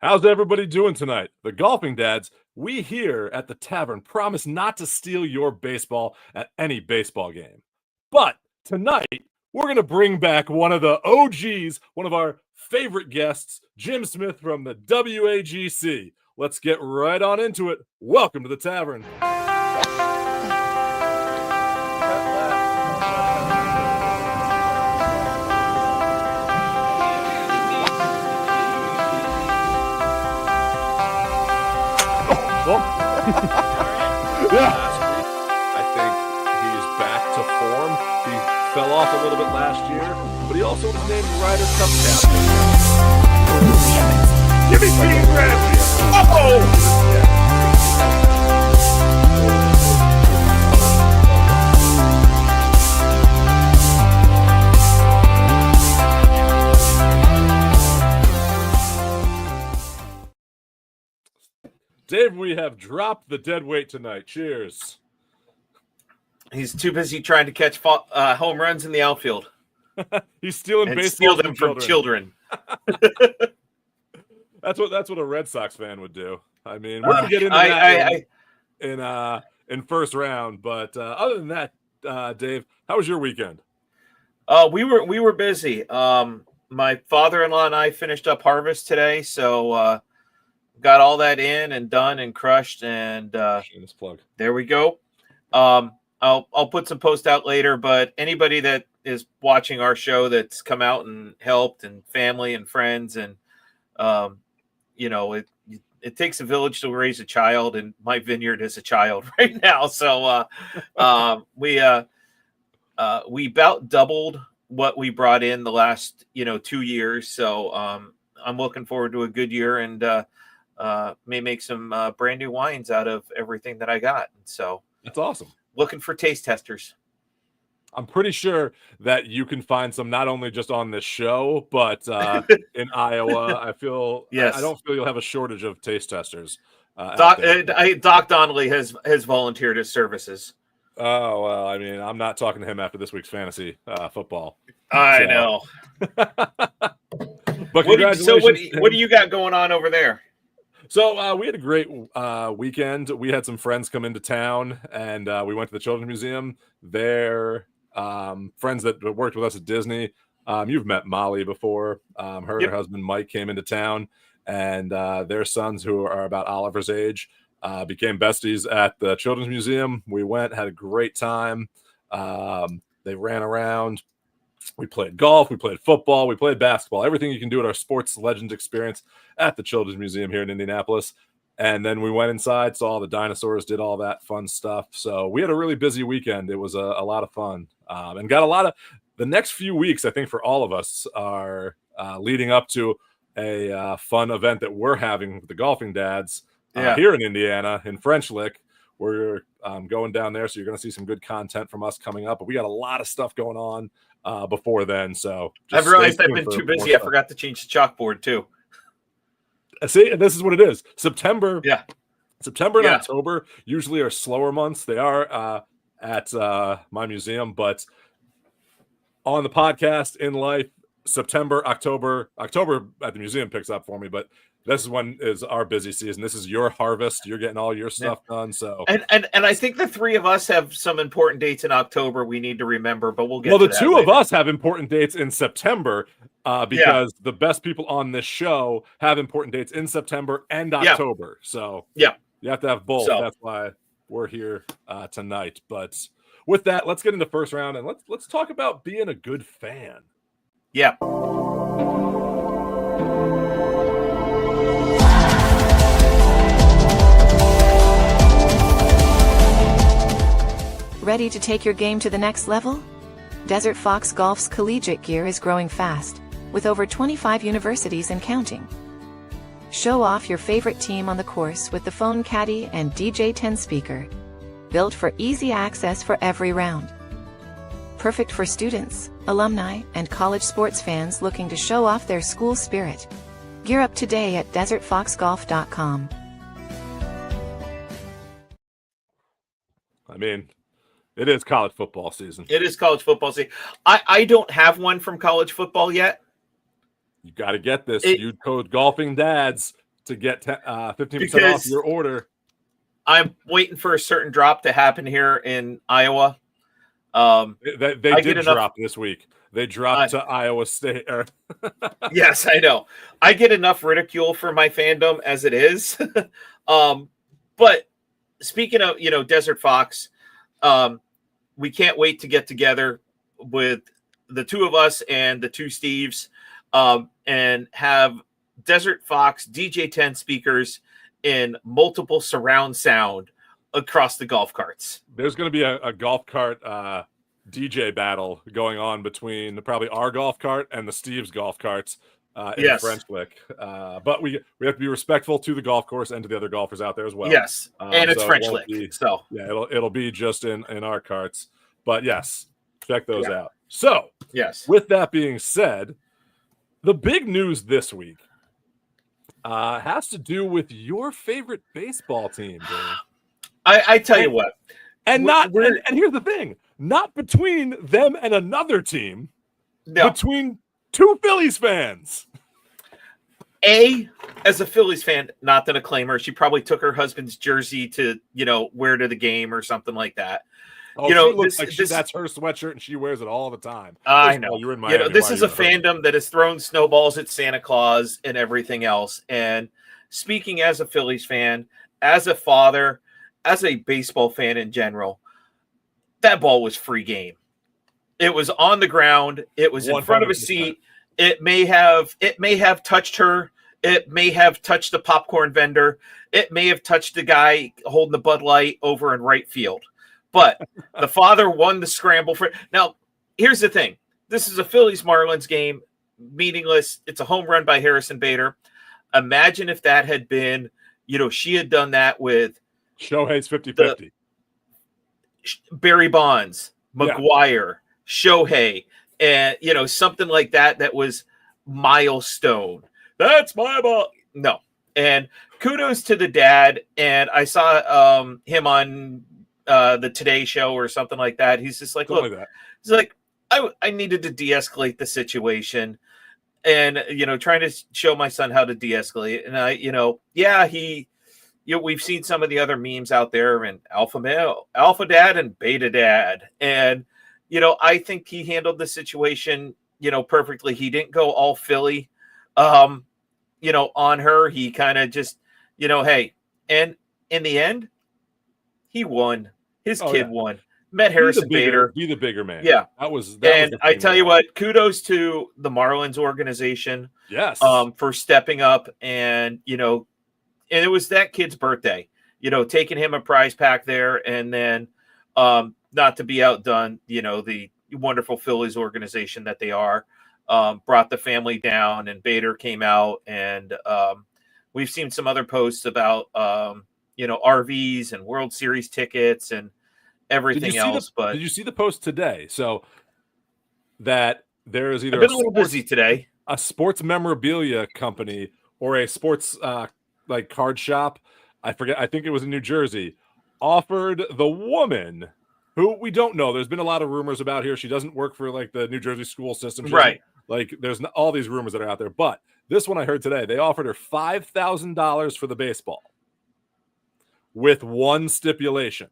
How's everybody doing tonight? The Golfing Dads, we here at the Tavern promise not to steal your baseball at any baseball game. But tonight, we're going to bring back one of the OGs, one of our favorite guests, Jim Smith from the WAGC. Let's get right on into it. Welcome to the Tavern. Yeah. Last week, I think he is back to form. He fell off a little bit last year, but he also was named Ryder Cup captain. Give me Team Gravity! Dave, we have dropped the dead weight tonight. Cheers. He's too busy trying to catch home runs in the outfield. He's stealing and baseball steal them from children. That's what a Red Sox fan would do. I mean, we're gonna get into that in first round, but other than that, Dave, how was your weekend? We were busy. My father-in-law and I finished up harvest today, so got all that in and done and crushed, and there we go. I'll put some posts out later, but anybody that is watching our show that's come out and helped, and family and friends, and it takes a village to raise a child, and my vineyard is a child right now. So we about doubled what we brought in the last 2 years. So I'm looking forward to a good year, and may make some brand new wines out of everything that I got. So that's awesome. Looking for taste testers. I'm pretty sure that you can find some not only just on this show, but in Iowa. I feel I don't feel you'll have a shortage of taste testers. Doc Donnelly has volunteered his services. Oh well, I mean, I'm not talking to him after this week's fantasy football. I know. But congratulations. What do you got going on over there? So we had a great weekend. We had some friends come into town, and we went to the Children's Museum. They're friends that worked with us at Disney. You've met Molly before. Her and her husband Mike came into town, and their sons, who are about Oliver's age, became besties at the Children's Museum. We went, had a great time. They ran around. We played golf, we played football, we played basketball, everything you can do at our Sports Legends experience at the Children's Museum here in Indianapolis. And then we went inside, saw all the dinosaurs, did all that fun stuff. So we had a really busy weekend. It was a lot of fun, and got a lot of the next few weeks, I think, for all of us are leading up to a fun event that we're having with the Golfing Dads here in Indiana, in French Lick. We're going down there, so you're going to see some good content from us coming up. But we got a lot of stuff going on before then. So I've realized I've been too busy. I forgot to change the chalkboard too. See, this is what it is. September and October usually are slower months. They are at my museum, but on the podcast, in life, September, October at the museum picks up for me, but this is when is our busy season. This is your harvest. You're getting all your stuff done. So and I think the three of us have some important dates in October we need to remember, but we'll get. Well, the two of us have important dates in September because the best people on this show have important dates in September and October. So you have to have both. So that's why we're here tonight. But with that, let's get into first round, and let's talk about being a good fan. Yeah. Ready to take your game to the next level? Desert Fox Golf's collegiate gear is growing fast, with over 25 universities and counting. Show off your favorite team on the course with the Phone Caddy and DJ 10 speaker, built for easy access for every round. Perfect for students, alumni, and college sports fans looking to show off their school spirit. Gear up today at desertfoxgolf.com. I mean, it is college football season. It is college football season. I don't have one from college football yet. You got to get this. Use code Golfing Dads to get 15% off Because your order. I'm waiting for a certain drop to happen here in Iowa. They did drop this week. They dropped to Iowa State. Yes, I know. I get enough ridicule for my fandom as it is. But speaking of, Desert Fox, we can't wait to get together with the two of us and the two Steves, and have Desert Fox DJ 10 speakers in multiple surround sound across the golf carts. There's going to be a golf cart DJ battle going on between probably our golf cart and the Steve's golf carts in French Lick. But we have to be respectful to the golf course and to the other golfers out there as well. Yes, and it's French Lick. So yeah, it'll be just in our carts. But yes, check those out. So yes, with that being said, the big news this week has to do with your favorite baseball team, Dave. I tell you what. And here's the thing, not between them and another team, between two Phillies fans. As a Phillies fan, not that a claimer, she probably took her husband's jersey to, wear to the game or something like that. Oh, she looks like that's her sweatshirt and she wears it all the time. I know. You're in Miami. This is a fandom that has thrown snowballs at Santa Claus and everything else. And speaking as a Phillies fan, as a father, as a baseball fan in general, that ball was free game. It was on the ground. It was in 100%. Front of a seat. It may have touched her. It may have touched the popcorn vendor. It may have touched the guy holding the Bud Light over in right field. But the father won the scramble for it. Now, here's the thing. This is a Phillies-Marlins game, meaningless. It's a home run by Harrison Bader. Imagine if that had been, she had done that with Shohei's 50-50. Barry Bonds, McGuire, Shohei, and, something like that was milestone. That's my ball. No. And kudos to the dad. And I saw him on the Today Show or something like that. He's just like, look, he's like, I needed to de-escalate the situation and, trying to show my son how to de-escalate. And we've seen some of the other memes out there and alpha male, alpha dad and beta dad. And, I think he handled the situation, perfectly. He didn't go all Philly, on her. He kind of just, hey, and in the end, he won. His kid won. Met Harrison Bader. Be the bigger man. Yeah. That was I tell you what, kudos to the Marlins organization. Yes. For stepping up and, and it was that kid's birthday, taking him a prize pack there. And then, not to be outdone, the wonderful Phillies organization that they are, brought the family down and Bader came out and, we've seen some other posts about, RVs and World Series tickets and everything else. But did you see the post today? So that there is either I've been a little busy today, a sports memorabilia company or a sports like card shop. I forget. I think it was in New Jersey. Offered the woman who we don't know. There's been a lot of rumors about here. She doesn't work for like the New Jersey school system, right? Like there's all these rumors that are out there. But this one I heard today. They offered her $5,000 for the baseball, with one stipulation.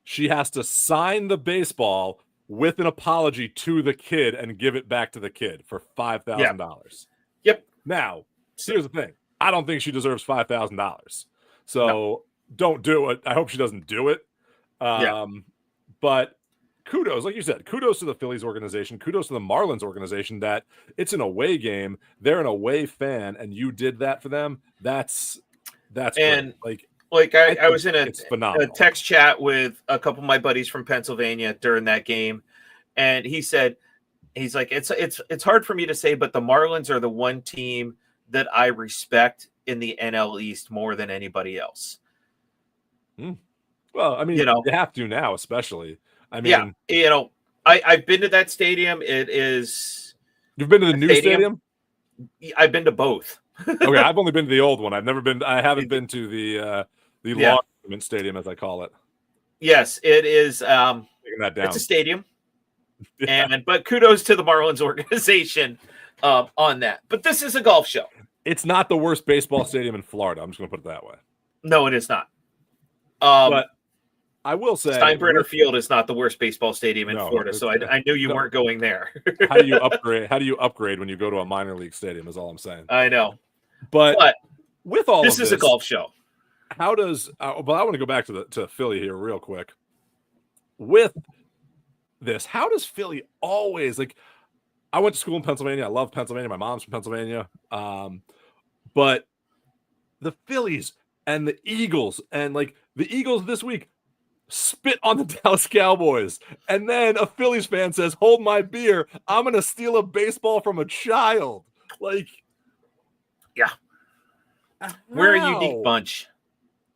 She has to sign the baseball with an apology to the kid and give it back to the kid for $5,000. Yep. Now, here's the thing. I don't think she deserves $5,000. So don't do it. I hope she doesn't do it. But kudos, like you said, kudos to the Phillies organization. Kudos to the Marlins organization that it's an away game. They're an away fan, and you did that for them. That's and great. I was in a text chat with a couple of my buddies from Pennsylvania during that game, and he's like, it's hard for me to say, but the Marlins are the one team that I respect in the NL East more than anybody else. Well, I mean, you have to now, especially. I mean, I've been to that stadium. You've been to the new stadium? I've been to both. Okay, I've only been to the old one. I haven't been to the lawn stadium, as I call it. Yes, it is. Taking that down. It's a stadium, but kudos to the Marlins organization on that. But this is a golf show. It's not the worst baseball stadium in Florida. I'm just going to put it that way. No, it is not. But I will say Steinbrenner Field is not the worst baseball stadium in Florida, so I knew you weren't going there. How do you upgrade when you go to a minor league stadium is all I'm saying. I know. But with all this of is a golf show. How does but I want to go back to Philly here real quick. With this, how does Philly always, like, I went to school in Pennsylvania. I love Pennsylvania. My mom's from Pennsylvania. But the Phillies and the Eagles, and like the Eagles this week spit on the Dallas Cowboys, and then a Phillies fan says, "Hold my beer. I'm gonna steal a baseball from a child." Like, yeah, we're a unique bunch.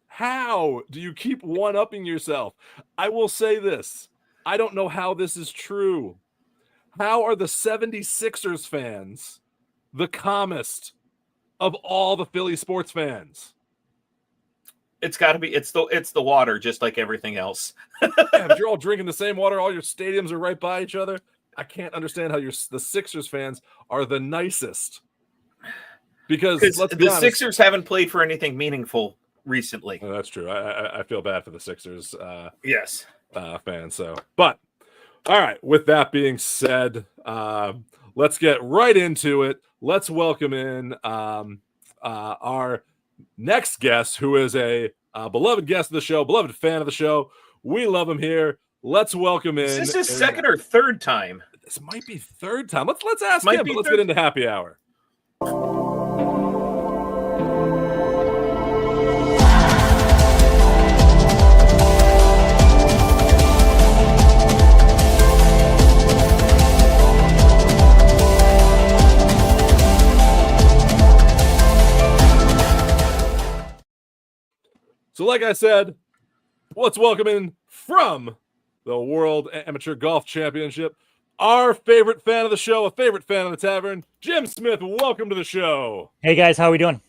How do you keep one-upping yourself? I will say this. I don't know how this is true. How are the 76ers fans the calmest of all the Philly sports fans? It's got to be. It's the water, just like everything else. Yeah, but you're all drinking the same water. All your stadiums are right by each other. I can't understand how the Sixers fans are the nicest. Because the Sixers haven't played for anything meaningful recently. Oh, that's true. I feel bad for the Sixers. Yes. Fans. So, but all right. With that being said, let's get right into it. Let's welcome in our next guest, who is a beloved guest of the show, beloved fan of the show. We love him here. Let's welcome in. Is this his second or third time? This might be third time. Let's ask him. But let's get into happy hour. So like I said, let's welcome in from the World Amateur Golf Championship, our favorite fan of the show, a favorite fan of the Tavern, Jim Smith. Welcome to the show. Hey guys, how are we doing?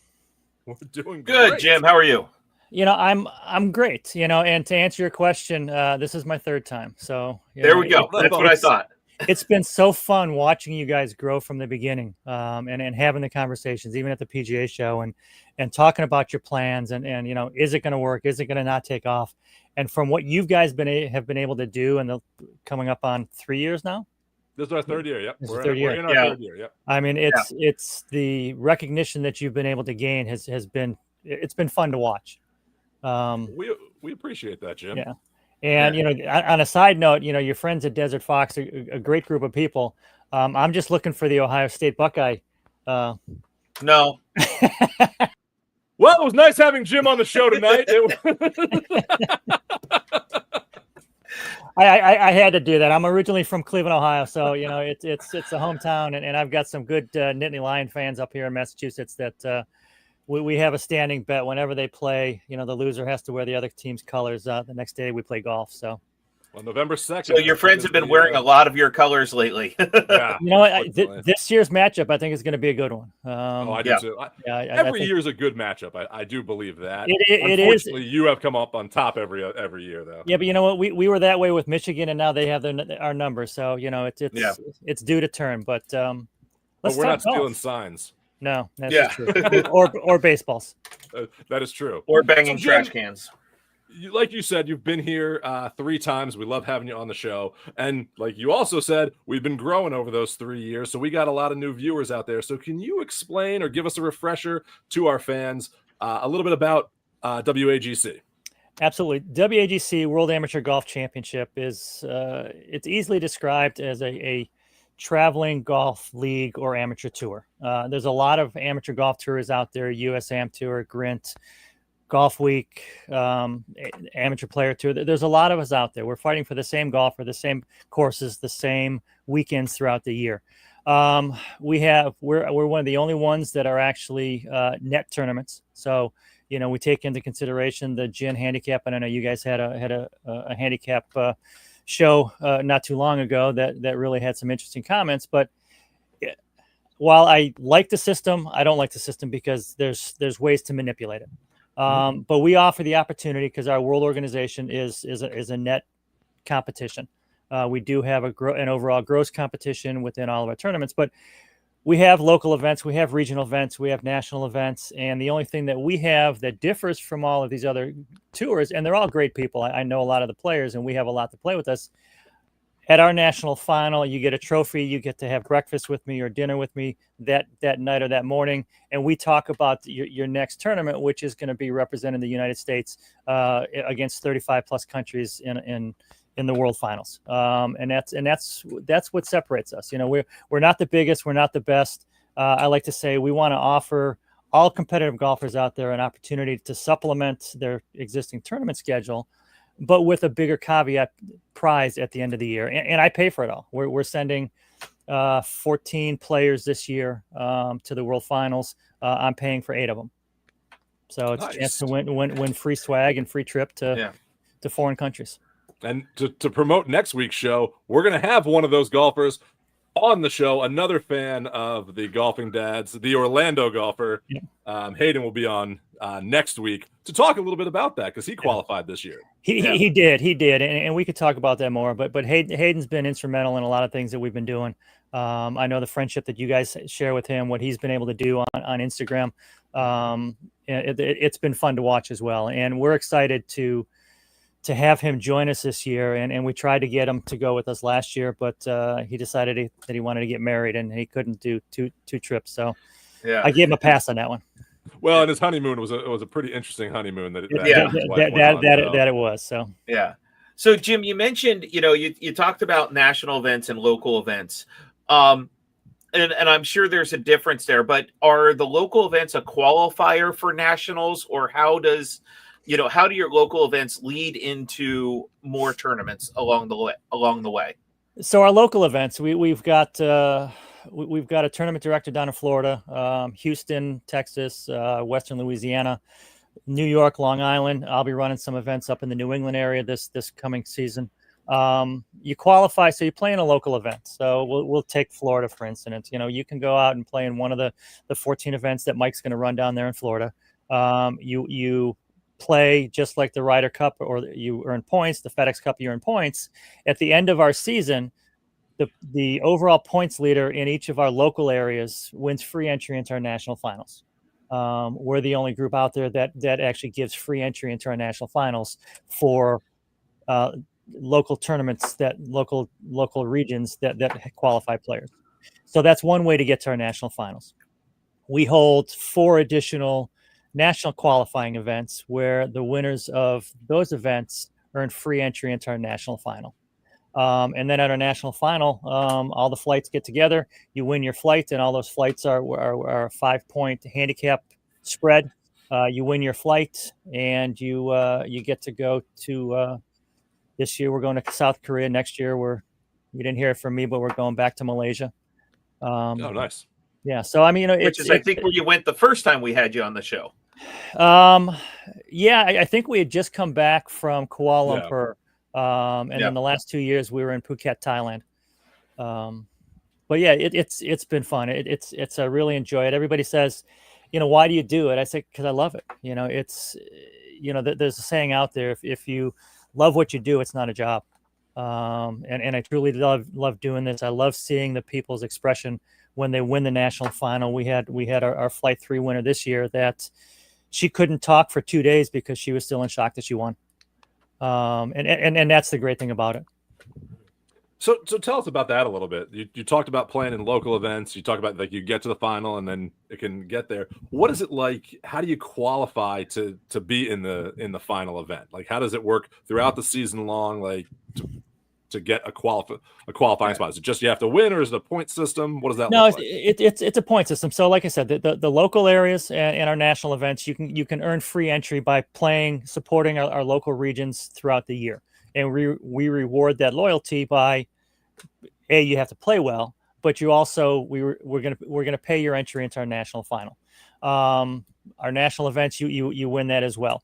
We're doing good, great. Jim. How are you? I'm great. And to answer your question, this is my third time. So there we go. That's what I thought. It's been so fun watching you guys grow from the beginning, and having the conversations, even at the PGA show, and talking about your plans, and is it going to work? Is it going to not take off? And from what you guys have been able to do, and coming up on 3 years now. This is our third year. Yep, we're in our third year. Yep. I mean, it's the recognition that you've been able to gain has been fun to watch. We appreciate that, Jim. Yeah. And, on a side note, your friends at Desert Fox are a great group of people. I'm just looking for the Ohio State Buckeye. No. Well, it was nice having Jim on the show tonight. I had to do that. I'm originally from Cleveland, Ohio, so it's a hometown, and I've got some good Nittany Lion fans up here in Massachusetts that we have a standing bet whenever they play. The loser has to wear the other team's colors. The next day we play golf. So, well, November 2nd. So your friends have been wearing a lot of your colors lately. Yeah. You know what? This year's matchup, I think, is going to be a good one. I do too. Every year is a good matchup. I do believe that. It is. Unfortunately, you have come up on top every year, though. Yeah, but you know what? We were that way with Michigan, and now they have our number. So it's due to turn. But we're not stealing signs. No, that's true. or baseballs. That is true. Or banging trash cans. Like you said, you've been here 3 times. We love having you on the show. And like you also said, we've been growing over those 3 years. So we got a lot of new viewers out there. So can you explain or give us a refresher to our fans a little bit about WAGC? Absolutely. WAGC, World Amateur Golf Championship, is it's easily described as a traveling golf league or amateur tour. There's a lot of amateur golf tours out there, US Am Tour, Grint, Golf Week, Amateur Player Tour. There's a lot of us out there. We're fighting for the same golfer, the same courses, the same weekends throughout the year. We're one of the only ones that are actually net tournaments. So, we take into consideration the GIN handicap, and I know you guys had a handicap show not too long ago that really had some interesting comments. But while I like the system, I don't like the system because there's ways to manipulate it. But we offer the opportunity because our world organization is a net competition. We do have an overall gross competition within all of our tournaments, but we have local events, we have regional events, we have national events, and the only thing that we have that differs from all of these other tours, and they're all great people. I know a lot of the players, and we have a lot to play with us. At our national final, you get a trophy. You get to have breakfast with me or dinner with me that night or that morning, and we talk about your next tournament, which is going to be representing the United States against 35 plus countries in the World Finals, and that's what separates us. You know, we're not the biggest, we're not the best. I like to say we want to offer all competitive golfers out there an opportunity to supplement their existing tournament schedule, but with a bigger caveat prize at the end of the year. And I pay for it all. We're sending 14 players this year to the World Finals. I'm paying for 8 of them, so it's a chance to win free swag and free trip to foreign countries. And to promote next week's show, we're going to have one of those golfers on the show, another fan of the Golfing Dads, the Orlando golfer. Hayden will be on next week to talk a little bit about that because he qualified this year. He did. And we could talk about that more. But Hayden's been instrumental in a lot of things that we've been doing. I know the friendship that you guys share with him, what he's been able to do on Instagram. It's been fun to watch as well. And we're excited to have him join us this year. And we tried to get him to go with us last year, but he decided that he wanted to get married and he couldn't do two trips. So I gave him a pass on that one. Well, and his honeymoon was a pretty interesting honeymoon that it was. So So Jim, you mentioned, you talked about national events and local events. And I'm sure there's a difference there, but are the local events a qualifier for nationals, or how do your local events lead into more tournaments along the way? So our local events, we've got a tournament director down in Florida, Houston, Texas, Western Louisiana, New York, Long Island. I'll be running some events up in the New England area this coming season. You qualify, so you play in a local event. So we'll take Florida, for instance. You can go out and play in one of the 14 events that Mike's going to run down there in Florida. You play just like the Ryder Cup, or you earn points. The FedEx Cup, you earn points. At the end of our season, the overall points leader in each of our local areas wins free entry into our national finals. We're the only group out there that actually gives free entry into our national finals for local tournaments, local regions that qualify players. So that's one way to get to our national finals. We hold 4 additional national qualifying events where the winners of those events earn free entry into our national final. And then at our national final, all the flights get together. You win your flight, and all those flights are a 5-point handicap spread. You win your flight, and you get to go to. This year we're going to South Korea. Next year you didn't hear it from me, but we're going back to Malaysia. Oh, nice. Yeah. So I mean, which is I think where you went the first time we had you on the show. I think we had just come back from Kuala Lumpur. And then the last 2 years we were in Phuket, Thailand. But yeah, it's been fun. It's I really enjoy it. Everybody says, why do you do it? I say, because I love it. It's, there's a saying out there, if you love what you do, it's not a job. And I truly love doing this. I love seeing the people's expression when they win the national final. We had our Flight 3 winner this year that she couldn't talk for 2 days because she was still in shock that she won. And that's the great thing about it. So tell us about that a little bit. You talked about playing in local events. You talk about like you get to the final and then it can get there. What is it like? How do you qualify to be in the final event? Like, how does it work throughout the season long? Like to get a qualifying spot? Is it just you have to win, or is it a point system? What does that look like? It's a point system. So like I said, the local areas and our national events, you can earn free entry by supporting our local regions throughout the year. And we reward that loyalty by, you have to play well, but you also we're gonna pay your entry into our national final. Our national events, you win that as well.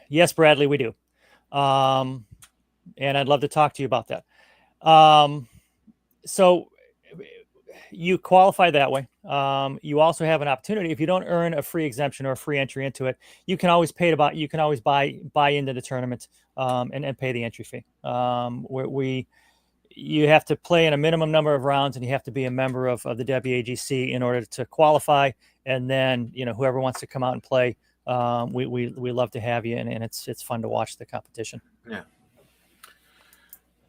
Yes, Bradley, we do. And I'd love to talk to you about that. So you qualify that way. You also have an opportunity. If you don't earn a free exemption or a free entry into it, you can always buy into the tournament and pay the entry fee. you have to play in a minimum number of rounds, and you have to be a member of the WAGC in order to qualify. And then, whoever wants to come out and play, we love to have you, and it's fun to watch the competition. Yeah.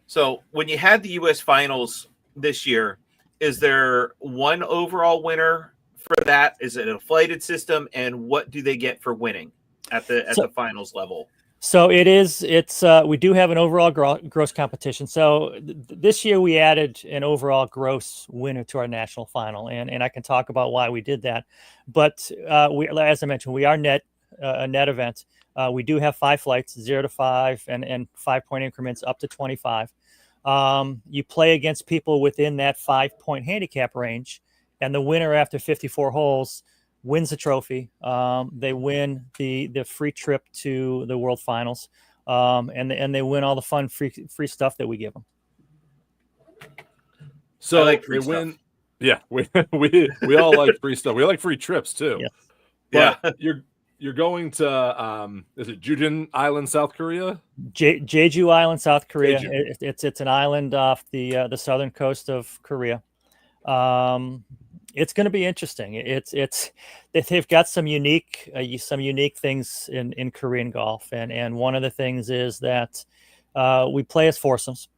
So when you had the U.S. finals this year, is there one overall winner for that? Is it a flighted system, and what do they get for winning at the finals level? So we do have an overall gross competition. So this year we added an overall gross winner to our national final, and I can talk about why we did that. But as I mentioned, we are a net event. We do have 5 flights, 0 to 5, and 5-point increments up to 25. You play against people within that 5-point handicap range, and the winner after 54 holes wins the trophy. They win the free trip to the World Finals, and they win all the fun free stuff that we give them. So they win. Stuff. Yeah, we all like free stuff. We like free trips too. Yes. But yeah, you're going to is it Jeju Island, South Korea? Jeju Island, South Korea. It's an island off the southern coast of Korea. It's going to be interesting. They've got some unique things in Korean golf, and one of the things is that we play as foursomes.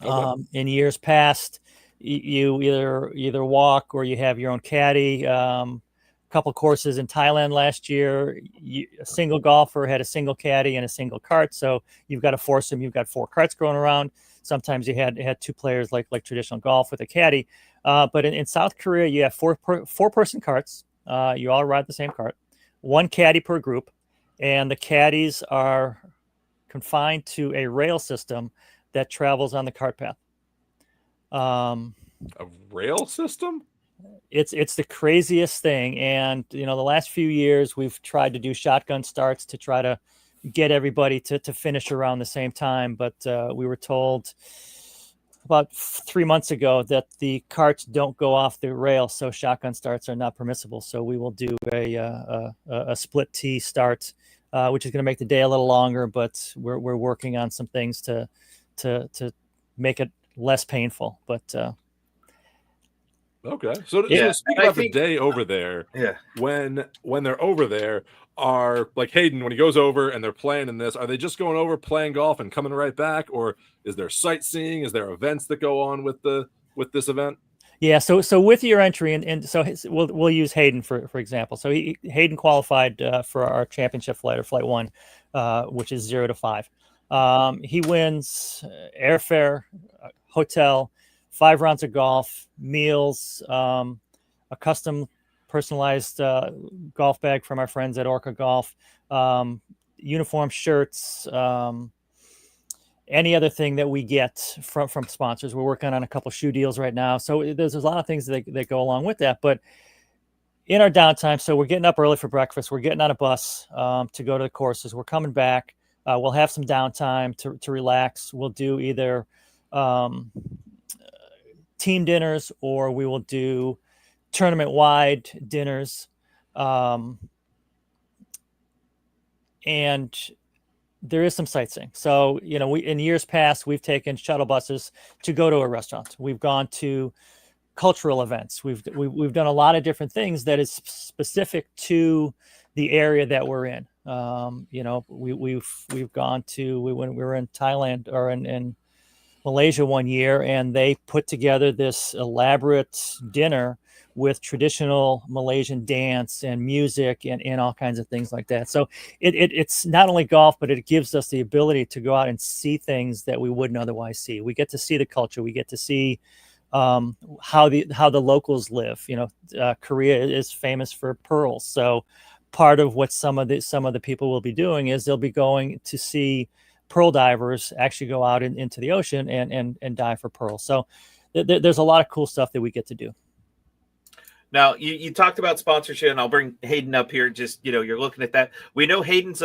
Okay. In years past, you either walk or you have your own caddy. A couple courses in Thailand last year, a single golfer had a single caddy and a single cart. So you've got a foursome, you've got 4 carts going around. Sometimes you had 2 players like traditional golf with a caddy. But in South Korea, you have 4-person carts. You all ride the same cart, 1 caddy per group, and the caddies are confined to a rail system that travels on the cart path. A rail system? It's the craziest thing. And, the last few years we've tried to do shotgun starts to try to get everybody to finish around the same time. But we were told about 3 months ago that the carts don't go off the rail, so shotgun starts are not permissible. So we will do a split tee start, which is going to make the day a little longer, but we're working on some things to make it less painful. But okay. So speaking about the day over there, when they're over there, are like Hayden, when he goes over and they're playing in this, are they just going over playing golf and coming right back, or is there sightseeing? Is there events that go on with this event? Yeah. So with your entry, and so we'll use Hayden for example. So Hayden qualified for our championship flight, or flight 1, which is 0 to 5. He wins airfare, hotel, 5 rounds of golf, meals, a custom personalized golf bag from our friends at Orca Golf, uniform, shirts, any other thing that we get from sponsors. We're working on a couple shoe deals right now. So there's a lot of things that go along with that. But in our downtime, so we're getting up early for breakfast. We're getting on a bus to go to the courses. We're coming back. We'll have some downtime to relax. We'll do either team dinners, or we will do tournament-wide dinners. And there is some sightseeing. So, in years past, we've taken shuttle buses to go to a restaurant. We've gone to cultural events. We've done a lot of different things that is specific to the area that we're in. We've gone to, when we were in Thailand or in Malaysia one year, and they put together this elaborate dinner with traditional Malaysian dance and music and all kinds of things like that. So it's not only golf, but it gives us the ability to go out and see things that we wouldn't otherwise see. We get to see the culture. We get to see how the locals live. Korea is famous for pearls. So part of what some of the people will be doing is they'll be going to see pearl divers actually go out into the ocean and dive for pearls. So there's a lot of cool stuff that we get to do. Now, you talked about sponsorship, and I'll bring Hayden up here. Just, you're looking at that. We know Hayden's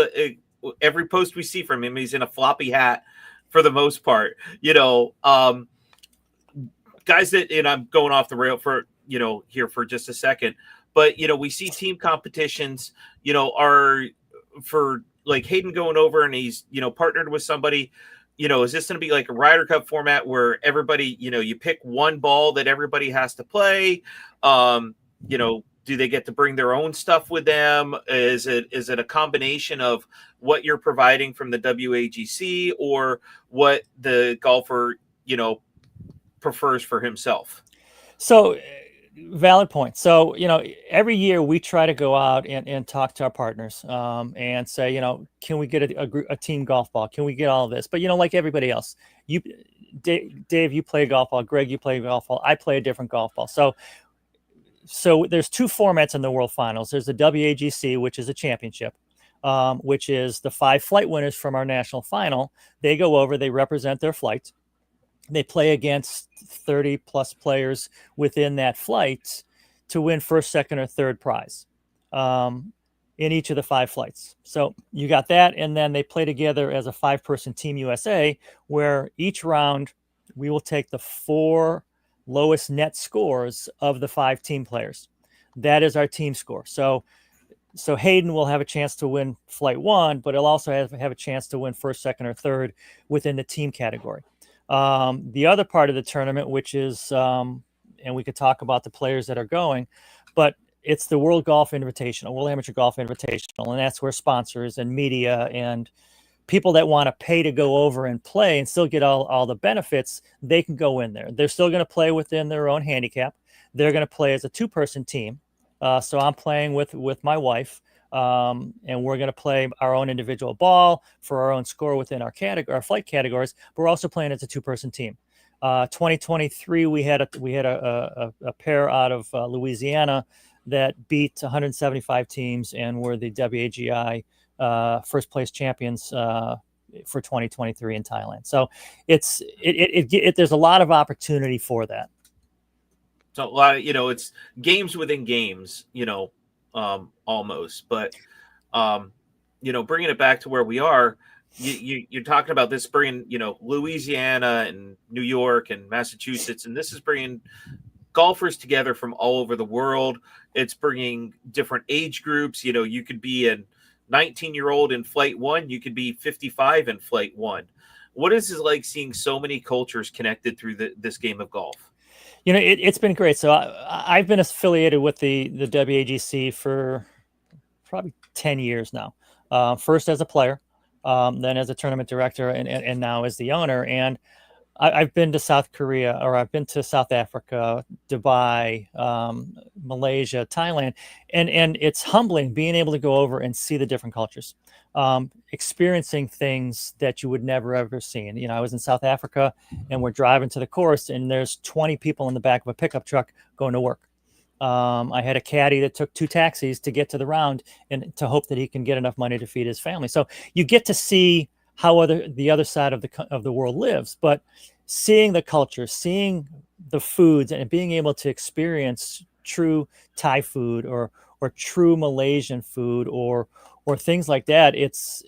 every post we see from him, he's in a floppy hat for the most part. Guys that, and I'm going off the rail for, here for just a second, but, we see team competitions, are for like Hayden going over and he's, partnered with somebody. is this going to be like a Ryder Cup format where everybody, you pick one ball that everybody has to play? Do they get to bring their own stuff with them? Is it a combination of what you're providing from the WAGC or what the golfer, prefers for himself? So valid point. So, every year we try to go out and talk to our partners and say, can we get a team golf ball? Can we get all of this? But, like everybody else, Dave, you play golf ball. Greg, you play golf ball. I play a different golf ball. So there's two formats in the World Finals. There's the WAGC, which is a championship, which is the 5 flight winners from our national final. They go over, they represent their flight. They play against 30 plus players within that flight to win first, second, or third prize in each of the 5 flights. So you got that. And then they play together as a 5-person Team USA, where each round we will take the 4 lowest net scores of the 5 team players. That is our team score. So Hayden will have a chance to win flight 1, but he'll also have a chance to win first, second, or third within the team category. The other part of the tournament, which is, and we could talk about the players that are going, but it's the World Golf Invitational, World Amateur Golf Invitational, and that's where sponsors and media and people that want to pay to go over and play and still get all the benefits, they can go in there. They're still going to play within their own handicap. They're going to play as a 2-person team. So I'm playing with my wife, and we're going to play our own individual ball for our own score within our flight categories. But we're also playing as a 2-person team. 2023, we had a pair out of Louisiana that beat 175 teams and were the WAGI first place champions for 2023 in Thailand. So there's a lot of opportunity for that. So a lot of, it's games within games, almost, but, bringing it back to where we are, you're talking about this bringing, Louisiana and New York and Massachusetts, and this is bringing golfers together from all over the world. It's bringing different age groups. You could be a 19-year-old in flight 1. You could be 55 in flight 1. What is it like seeing so many cultures connected through this game of golf? It's been great. So I've been affiliated with the WAGC for probably 10 years now. First as a player, then as a tournament director, and now as the owner. And I've been to South Korea, or I've been to South Africa, Dubai, Malaysia, Thailand, and it's humbling being able to go over and see the different cultures, experiencing things that you would never ever seen. I was in South Africa, and we're driving to the course, and there's 20 people in the back of a pickup truck going to work. I had a caddy that took 2 taxis to get to the round, and to hope that he can get enough money to feed his family. So you get to see how the other side of the world lives, but seeing the culture, seeing the foods, and being able to experience true Thai food or true Malaysian food or things like that, it's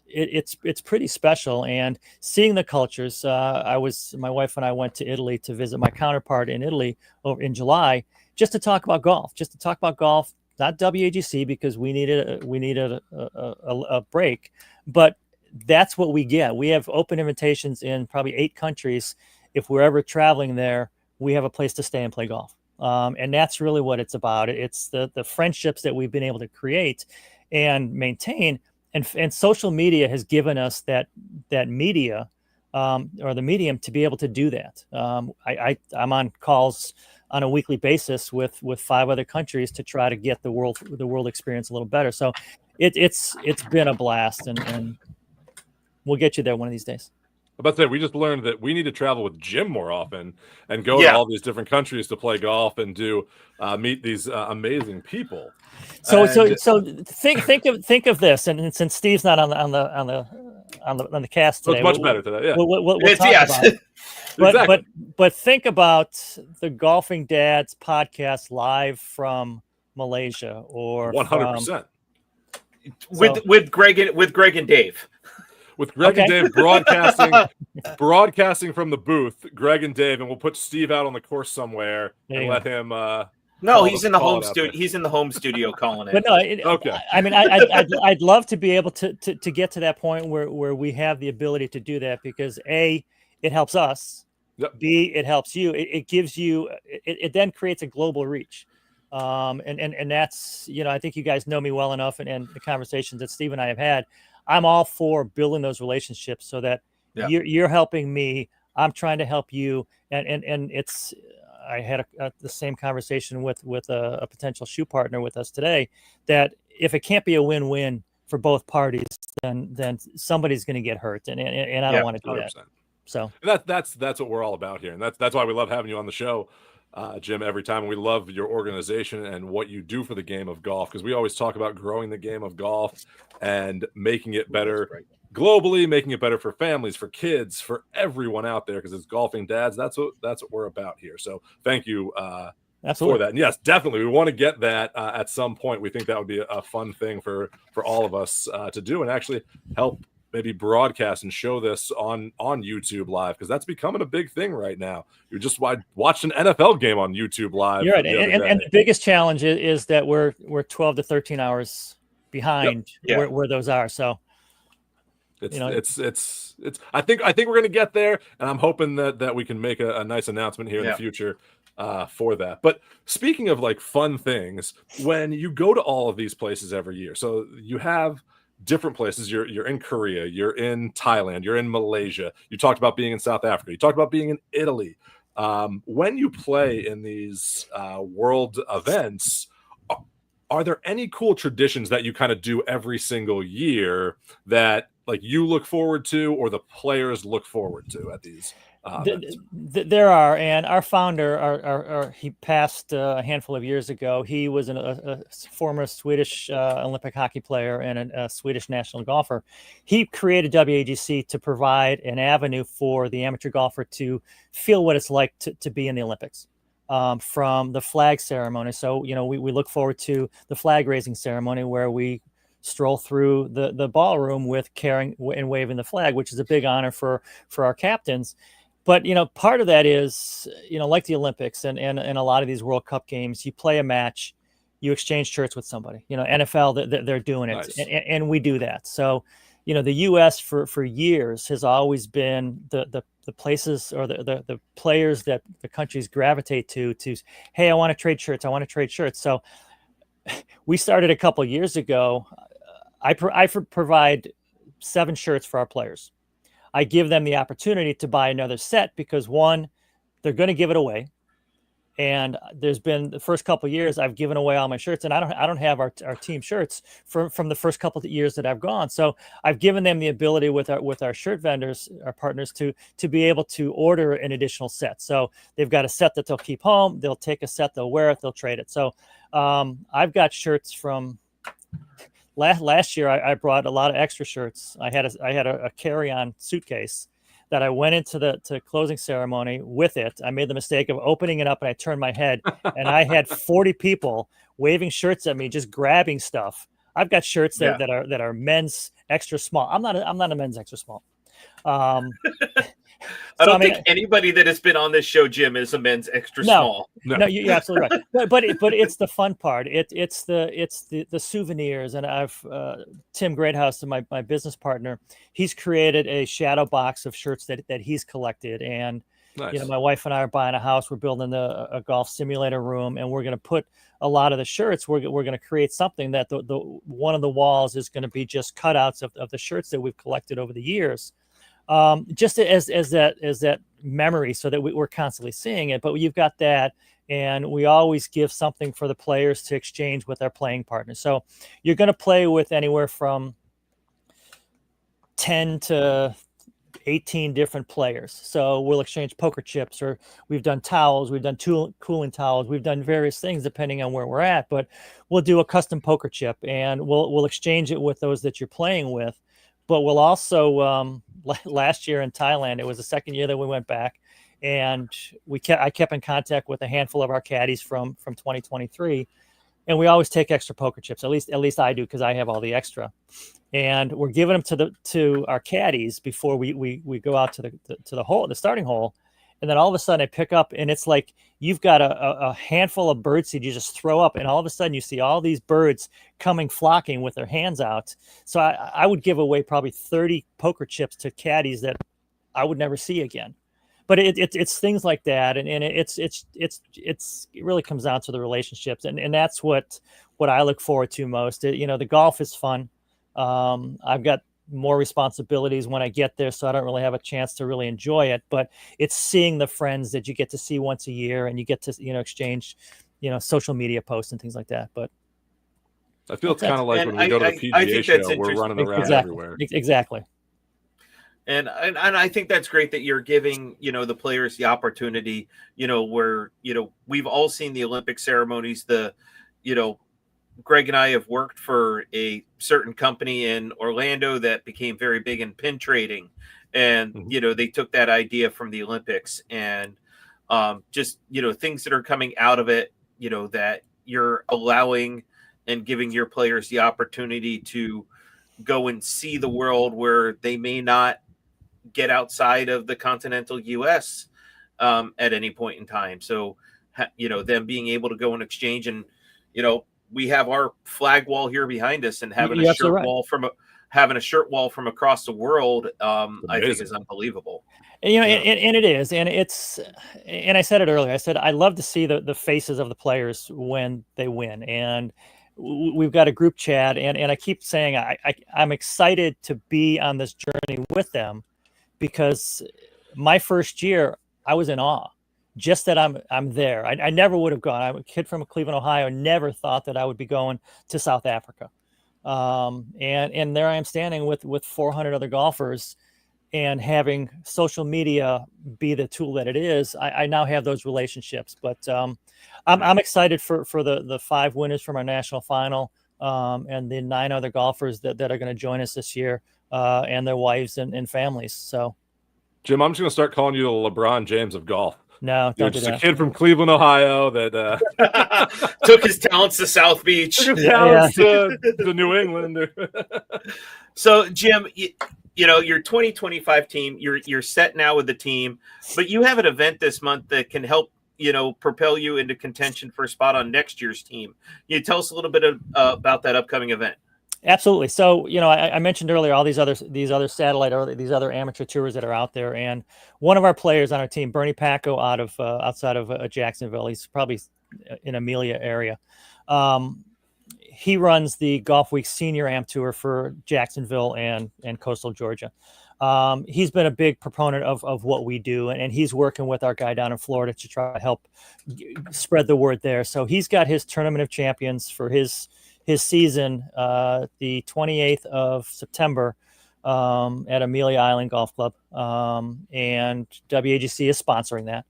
pretty special. And seeing the cultures, my wife and I went to Italy to visit my counterpart in Italy in July, just to talk about golf, not WAGC, because we needed a break, but that's what we get. We have open invitations in probably 8 countries. If we're ever traveling there, we have a place to stay and play golf. And that's really what it's about. It's the friendships that we've been able to create and maintain. And social media has given us that media or the medium to be able to do that. I'm on calls on a weekly basis with 5 other countries to try to get the world experience a little better. So it's been a blast, and we'll get you there one of these days. About to say, we just learned that we need to travel with Jim more often and go to all these different countries to play golf and meet these amazing people. So think of this, and since Steve's not on the cast today, it's much better today. Yeah, we'll talk about it. Exactly. But think about the Golfing Dads podcast live from Malaysia, or 100% with Greg and Dave. With Greg and Dave broadcasting from the booth, Greg and Dave, and we'll put Steve out on the course somewhere and let him No, he's in the home studio. He's in the home studio calling it. But no, okay. I mean, I'd love to be able to get to that point where we have the ability to do that, because A, it helps us. Yep. B, it helps you. It gives you. It then creates a global reach. And that's, I think you guys know me well enough, and the conversations that Steve and I have had. I'm all for building those relationships so that you're helping me. I'm trying to help you, and it's. I had the same conversation with a potential shoe partner with us today, that if it can't be a win-win for both parties, then somebody's going to get hurt, and I don't want to do 100%. That. So that's what we're all about here, and that's why we love having you on the show, Jim, every time. We love your organization and what you do for the game of golf, because we always talk about growing the game of golf and making it better globally, making it better for families, for kids, for everyone out there, because it's golfing dads. That's what we're about here. So thank you for that. And yes, definitely, we want to get that at some point. We think that would be a fun thing for all of us to do, and actually help maybe broadcast and show this on YouTube Live, because that's becoming a big thing right now. You just watched an NFL game on YouTube Live. You're right, and the biggest challenge is that we're 12 to 13 hours behind where those are. So it's I think we're going to get there, and I'm hoping that we can make a nice announcement here in the future for that. But speaking of like fun things, when you go to all of these places every year, so you have different places. You're in Korea, you're in Thailand, you're in Malaysia. You talked about being in South Africa. You talked about being in Italy. When you play in these world events, are there any cool traditions that you kind of do every single year that like you look forward to, or the players look forward to at these events? There are, and our founder, he passed a handful of years ago. He was a former Swedish Olympic hockey player and a Swedish national golfer. He created WAGC to provide an avenue for the amateur golfer to feel what it's like to be in the Olympics. From the flag ceremony. So, we look forward to the flag raising ceremony, where we stroll through the ballroom with carrying and waving the flag, which is a big honor for our captains. But, part of that is, like the Olympics and a lot of these World Cup games, you play a match, you exchange shirts with somebody. NFL, they're doing it. Nice. And we do that. So, the U.S. for years has always been the places, or the players that the countries gravitate to, hey, I want to trade shirts. So we started a couple of years ago. I provide 7 shirts for our players. I give them the opportunity to buy another set, because one, they're going to give it away. And there's been the first couple of years I've given away all my shirts, and I don't have our team shirts from the first couple of years that I've gone. So I've given them the ability with our shirt vendors, our partners, to be able to order an additional set. So they've got a set that they'll keep home. They'll take a set, they'll wear it, they'll trade it. So I've got shirts from last year. I brought a lot of extra shirts. I had a carry-on suitcase that I went into the closing ceremony with it. I made the mistake of opening it up, and I turned my head, and I had 40 people waving shirts at me, just grabbing stuff. I've got shirts that are men's extra small. I'm not a men's extra small. I don't think anybody that has been on this show, Jim, is a men's extra small. No, you're absolutely right. But it's the fun part. It's the souvenirs. And I've Tim Greathouse, my business partner, he's created a shadow box of shirts that he's collected. And nice. My wife and I are buying a house. We're building a golf simulator room, and we're going to put a lot of the shirts. We're going to create something that the one of the walls is going to be just cutouts of the shirts that we've collected over the years. Just as that memory, so that we're constantly seeing it. But you've got that, and we always give something for the players to exchange with our playing partners. So you're going to play with anywhere from 10 to 18 different players. So we'll exchange poker chips, or we've done towels, we've done cooling towels, we've done various things depending on where we're at. But we'll do a custom poker chip, and we'll exchange it with those that you're playing with. But we'll also, last year in Thailand, it was the second year that we went back, and I kept in contact with a handful of our caddies from 2023, and we always take extra poker chips. At least I do, because I have all the extra, and we're giving them to our caddies before we go out to the hole, the starting hole, And then all of a sudden I pick up and it's like you've got a handful of birdseed you just throw up, and all of a sudden you see all these birds coming flocking with their hands out. So I would give away probably 30 poker chips to caddies that I would never see again. But it's things like that, and it really comes down to the relationships, and that's what I look forward to most. The golf is fun. I've got more responsibilities when I get there, so I don't really have a chance to really enjoy it. But it's seeing the friends that you get to see once a year, and you get to exchange, social media posts and things like that. But I feel it's kind of like when we go to the PGA show, we're running around everywhere. Exactly. And I think that's great that you're giving, the players the opportunity, where, we've all seen the Olympic ceremonies. Greg and I have worked for a certain company in Orlando that became very big in pin trading. And, they took that idea from the Olympics, and just, things that are coming out of it, that you're allowing and giving your players the opportunity to go and see the world where they may not get outside of the continental US at any point in time. So, them being able to go and exchange, and, we have our flag wall here behind us, and having a shirt wall from across the world, I think is unbelievable. And, and it is, and and I said it earlier. I said I love to see the faces of the players when they win, and we've got a group chat, and I keep saying I'm excited to be on this journey with them, because my first year I was in awe. Just that I'm there. I never would have gone. I'm a kid from Cleveland, Ohio. Never thought that I would be going to South Africa. And there I am standing with 400 other golfers, and having social media be the tool that it is. I now have those relationships. But I'm excited for the 5 winners from our national final, and the 9 other golfers that are going to join us this year, and their wives and families. So, Jim, I'm just going to start calling you the LeBron James of golf. No, you're just a kid from Cleveland, Ohio that took his talents to South Beach, took his talents to New England. So, Jim, your 2025 team, you're set now with the team, but you have an event this month that can help, propel you into contention for a spot on next year's team. Can you tell us a little bit about that upcoming event? Absolutely. So, I mentioned earlier all these other satellite or these other amateur tours that are out there, and one of our players on our team, Bernie Pacco, outside of Jacksonville, he's probably in Amelia area. He runs the Golf Week Senior Am Tour for Jacksonville and coastal Georgia. He's been a big proponent of what we do, and he's working with our guy down in Florida to try to help spread the word there. So he's got his Tournament of Champions for his season, the 28th of September, at Amelia Island Golf Club, and WAGC is sponsoring that.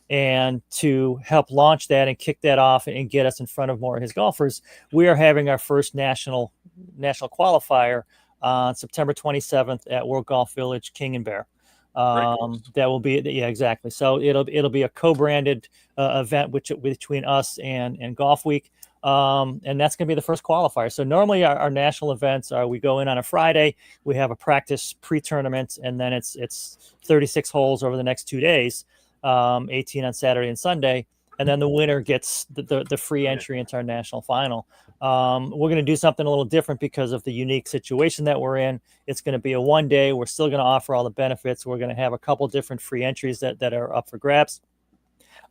And to help launch that and kick that off and get us in front of more of his golfers, we are having our first national qualifier on September 27th at World Golf Village, King and Bear. That will be, exactly. So it'll be a co-branded event between us and Golf Week. And that's going to be the first qualifier. So normally our national events are, we go in on a Friday, we have a practice pre-tournament, and then it's 36 holes over the next 2 days, 18 on Saturday and Sunday. And then the winner gets the free entry into our national final. We're going to do something a little different because of the unique situation that we're in. It's going to be a 1 day. We're still going to offer all the benefits. We're going to have a couple different free entries that are up for grabs,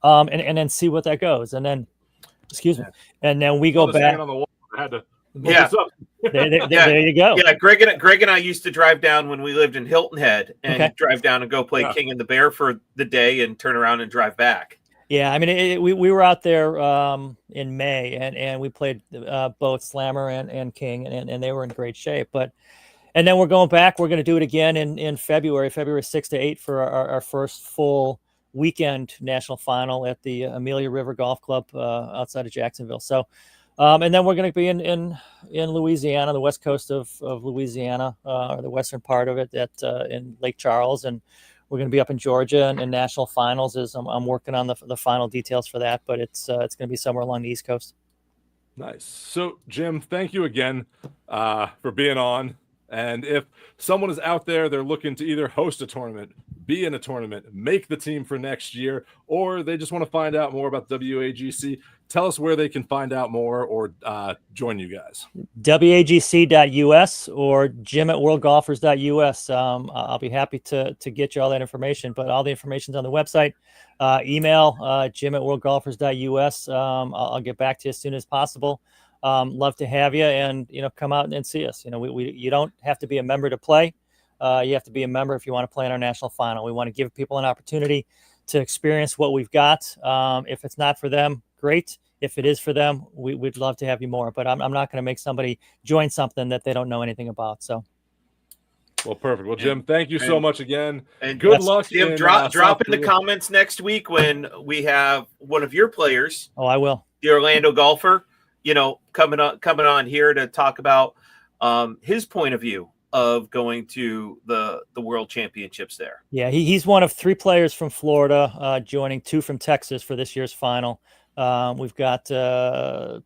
and then see what that goes. And then, excuse me. And then we go back. On the wall. I had to there you go. Yeah, Greg and I used to drive down when we lived in Hilton Head, and drive down and go play King and the Bear for the day and turn around and drive back. Yeah, I mean, we were out there in May, and we played both Slammer and King, and they were in great shape. And then we're going back. We're going to do it again in February 6th to 8th for our first full weekend national final at the Amelia River Golf Club outside of Jacksonville. So, and then we're going to be in Louisiana, the west coast of Louisiana, or the western part of it, in Lake Charles, and we're going to be up in Georgia, and national finals is I'm working on the final details for that, but it's going to be somewhere along the East Coast. Nice. So, Jim, thank you again for being on. And if someone is out there, they're looking to either host a tournament, be in a tournament, make the team for next year, or they just want to find out more about WAGC, tell us where they can find out more or join you guys. WAGC.us or jim@worldgolfers.us. I'll be happy to get you all that information, but all the information's on the website. Email jim@worldgolfers.us. I'll get back to you as soon as possible. Love to have you, and come out and see us. You don't have to be a member to play. You have to be a member if you want to play in our national final. We want to give people an opportunity to experience what we've got. If it's not for them, great. If it is for them, we'd love to have you more. But I'm not going to make somebody join something that they don't know anything about. So. Well, perfect. Well, Jim, thank you so much again. And good luck. Jim, drop in the comments next week when we have one of your players. Oh, I will. The Orlando golfer, coming on here to talk about his point of view of going to the World Championships there. Yeah, he's one of 3 players from Florida, joining 2 from Texas for this year's final. We've got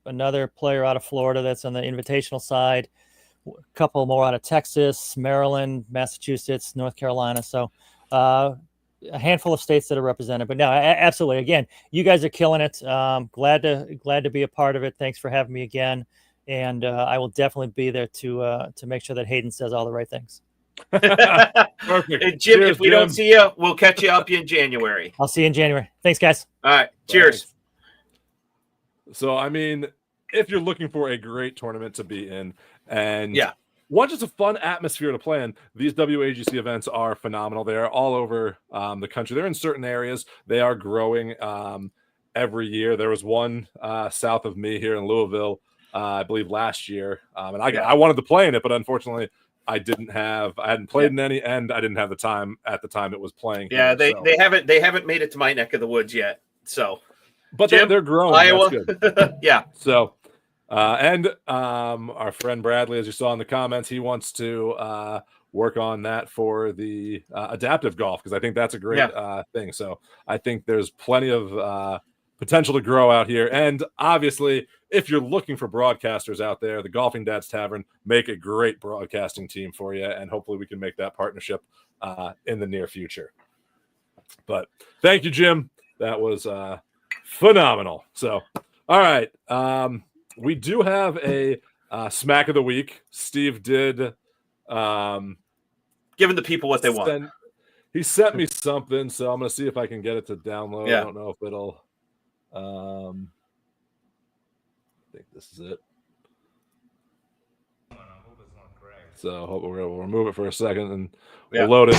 another player out of Florida that's on the invitational side, a couple more out of Texas, Maryland, Massachusetts, North Carolina. So a handful of states that are represented. But no, absolutely. Again, you guys are killing it. Glad to be a part of it. Thanks for having me again. And I will definitely be there to make sure that Hayden says all the right things. Perfect. And Jim, if we don't see you, we'll catch you up in January. I'll see you in January. Thanks, guys. All right. Cheers. Thanks. So, I mean, if you're looking for a great tournament to be in and want just a fun atmosphere to play in, these WAGC events are phenomenal. They are all over the country. They're in certain areas. They are growing every year. There was one south of me here in Louisville, I believe last year. And I wanted to play in it, but unfortunately I hadn't played in any, and I didn't have the time at the time it was playing. Yeah, they haven't made it to my neck of the woods yet. So, but Jim, they're growing. Iowa. That's good. Yeah. So, and our friend Bradley, as you saw in the comments, he wants to work on that for the adaptive golf, because I think that's a great thing. So I think there's plenty of potential to grow out here. And obviously, if you're looking for broadcasters out there, the Golfing Dads Tavern make a great broadcasting team for you, and hopefully we can make that partnership in the near future. But thank you, Jim. That was phenomenal. So, all right. We do have a smack of the week. Steve did giving the people what they want. He sent me something, so I'm going to see if I can get it to download. Yeah. I don't know if it'll I think this is it. So hope we're able to remove it for a second and we'll load it.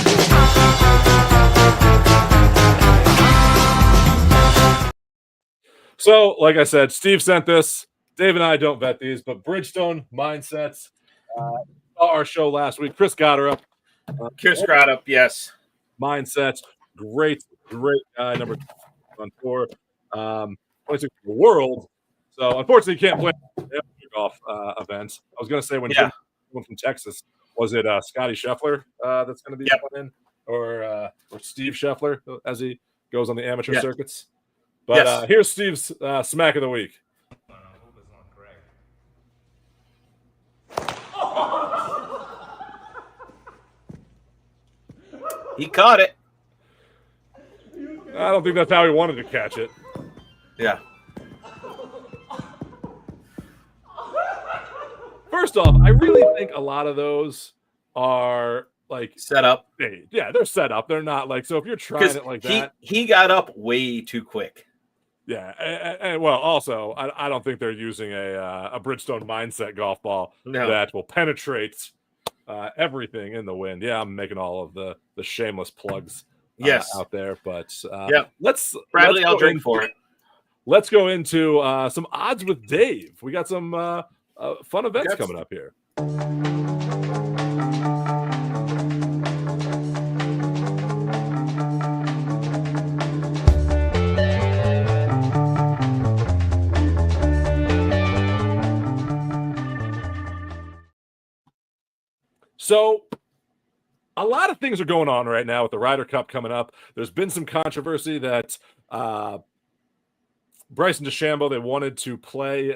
So, like I said, Steve sent this. Dave and I don't vet these, but Bridgestone Mindsets. Saw our show last week. Chris Goddard up. Yes. Mindsets. Great guy. Number 1 on tour. 26 for the world. So, unfortunately, you can't play golf events. I was going to say when Jim from Texas, was it Scotty Scheffler that's going to be playing, or Steve Scheffler as he goes on the amateur circuits? But here's Steve's smack of the week. He caught it. I don't think that's how he wanted to catch it. Yeah. First off, I really think a lot of those are like set up. Yeah, they're set up. They're not like, so if you're trying it like that. He got up way too quick. Yeah. And well, also, I don't think they're using a Bridgestone Mindset golf ball that will penetrate everything in the wind. Yeah, I'm making all of the shameless plugs out there. But Bradley, I'll drink for it. Let's go into some odds with Dave. We got some fun events coming up here. So a lot of things are going on right now with the Ryder Cup coming up. There's been some controversy that Bryson DeChambeau, they wanted to play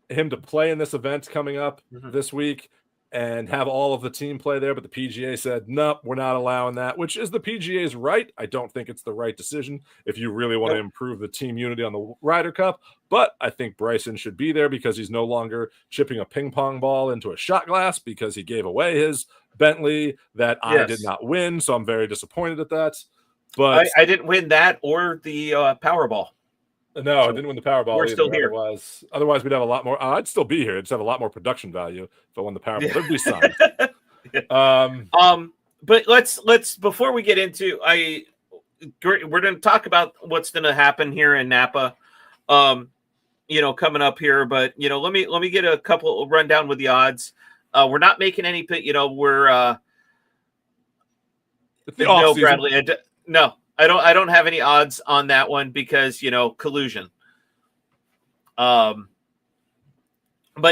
him to play in this event coming up this week. and have all of the team play there, but the PGA said, nope, we're not allowing that, which is the PGA's right. I don't think it's the right decision if you really want to improve the team unity on the Ryder Cup, but I think Bryson should be there because he's no longer chipping a ping pong ball into a shot glass because he gave away his Bentley that I did not win, so I'm very disappointed at that. But I didn't win that or the Powerball. No, I didn't win the Powerball. We're either. still here. Otherwise, we'd have a lot more. I'd still be here. I'd just have a lot more production value if I won the Powerball. There'd be some. But let's before we get into we're going to talk about what's going to happen here in Napa, coming up here. But let me get a couple rundown with the odds. We're not making any. We're no, Bradley. No. I don't have any odds on that one because collusion. But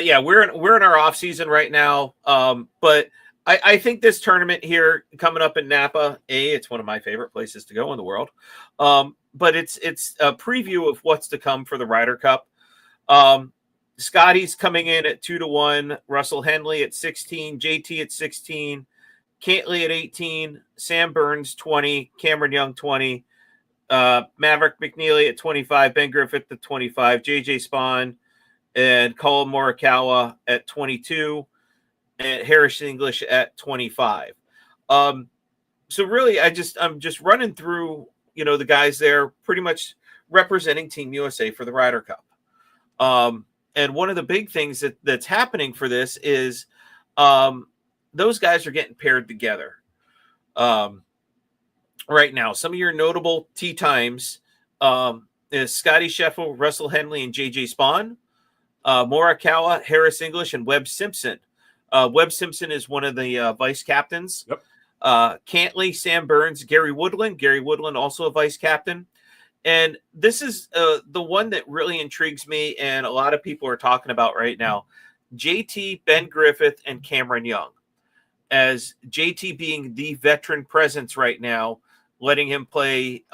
yeah, we're in our off season right now. But I think this tournament here coming up in Napa, it's one of my favorite places to go in the world. But it's a preview of what's to come for the Ryder Cup. Scotty's coming in at 2-1, Russell Henley at 16, JT at 16. Cantley at 18, Sam Burns 20, Cameron Young 20, Maverick McNeely at 25, Ben Griffith at 25, JJ Spawn and Colin Morikawa at 22, and Harris English at 25. So really, I'm just running through the guys there, pretty much representing Team USA for the Ryder Cup. And one of the big things that's happening for this is those guys are getting paired together right now. Some of your notable tee times is Scotty Scheffel, Russell Henley, and JJ Spawn, Morikawa, Harris English, and Webb Simpson. Webb Simpson is one of the vice captains. Yep. Cantley, Sam Burns, Gary Woodland. Gary Woodland also a vice captain. And this is the one that really intrigues me, and a lot of people are talking about right now. JT, Ben Griffith, and Cameron Young. As JT being the veteran presence right now, letting him play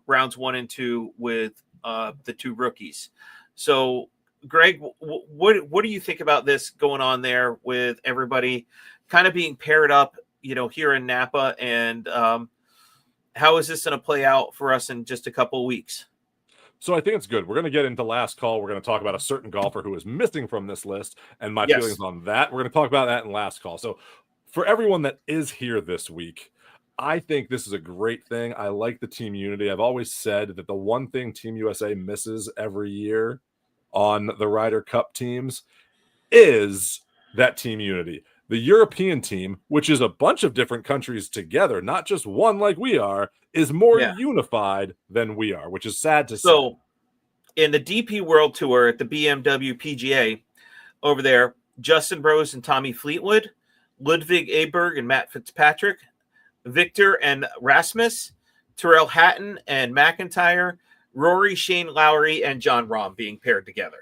rounds 1 and 2 with the two rookies. So, Greg, what do you think about this going on there with everybody kind of being paired up, here in Napa? And how is this going to play out for us in just a couple of weeks? So I think it's good. We're going to get into last call. We're going to talk about a certain golfer who is missing from this list and my feelings on that. We're going to talk about that in last call. So for everyone that is here this week, I think this is a great thing. I like the team unity. I've always said that the one thing Team USA misses every year on the Ryder Cup teams is that team unity. The European team, which is a bunch of different countries together, not just one like we are, is more unified than we are, which is sad to say. So in the DP World Tour at the BMW PGA over there, Justin Rose and Tommy Fleetwood, Ludwig Aberg and Matt Fitzpatrick, Victor and Rasmus, Tyrrell Hatton and McIntyre, Rory, Shane Lowry, and John Rahm being paired together.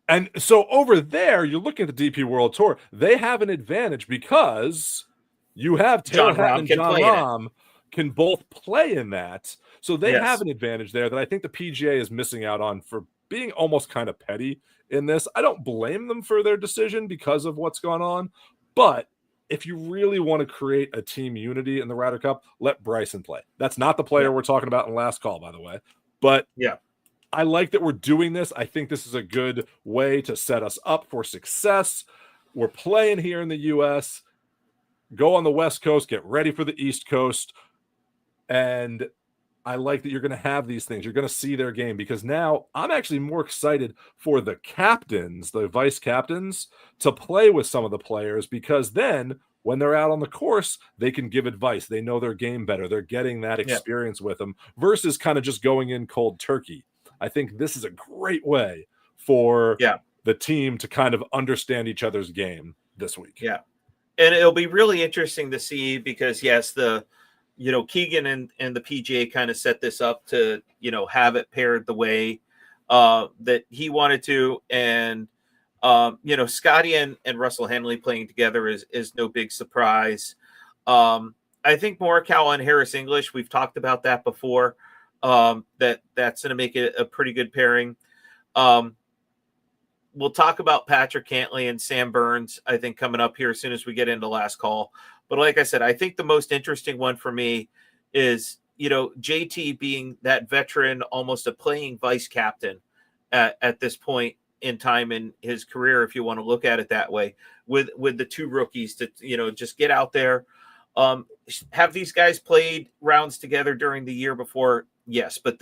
And so over there, you're looking at the DP World Tour. They have an advantage because you have Taylor Hatton and John Rahm can both play in that. So they have an advantage there that I think the PGA is missing out on for being almost kind of petty in this. I don't blame them for their decision because of what's gone on. But if you really want to create a team unity in the Ryder Cup, let Bryson play. That's not the player we're talking about in last call, by the way. But I like that we're doing this. I think this is a good way to set us up for success. We're playing here in the U.S. Go on the West Coast, get ready for the East Coast. And I like that you're going to have these things. You're going to see their game because now I'm actually more excited for the captains, the vice captains, to play with some of the players because then when they're out on the course, they can give advice. They know their game better. They're getting that experience with them versus kind of just going in cold turkey. I think this is a great way for the team to kind of understand each other's game this week. Yeah. And it'll be really interesting to see because, Keegan and the PGA kind of set this up to, have it paired the way that he wanted to. And, Scotty and Russell Henley playing together is no big surprise. I think Morikawa and Harris English, we've talked about that before. That's going to make it a pretty good pairing. we'll talk about Patrick Cantley and Sam Burns, I think, coming up here as soon as we get into last call. But like I said, I think the most interesting one for me is, JT being that veteran, almost a playing vice captain at this point in time in his career, if you want to look at it that way, with the two rookies to, just get out there. Have these guys played rounds together during the year before? Yes, but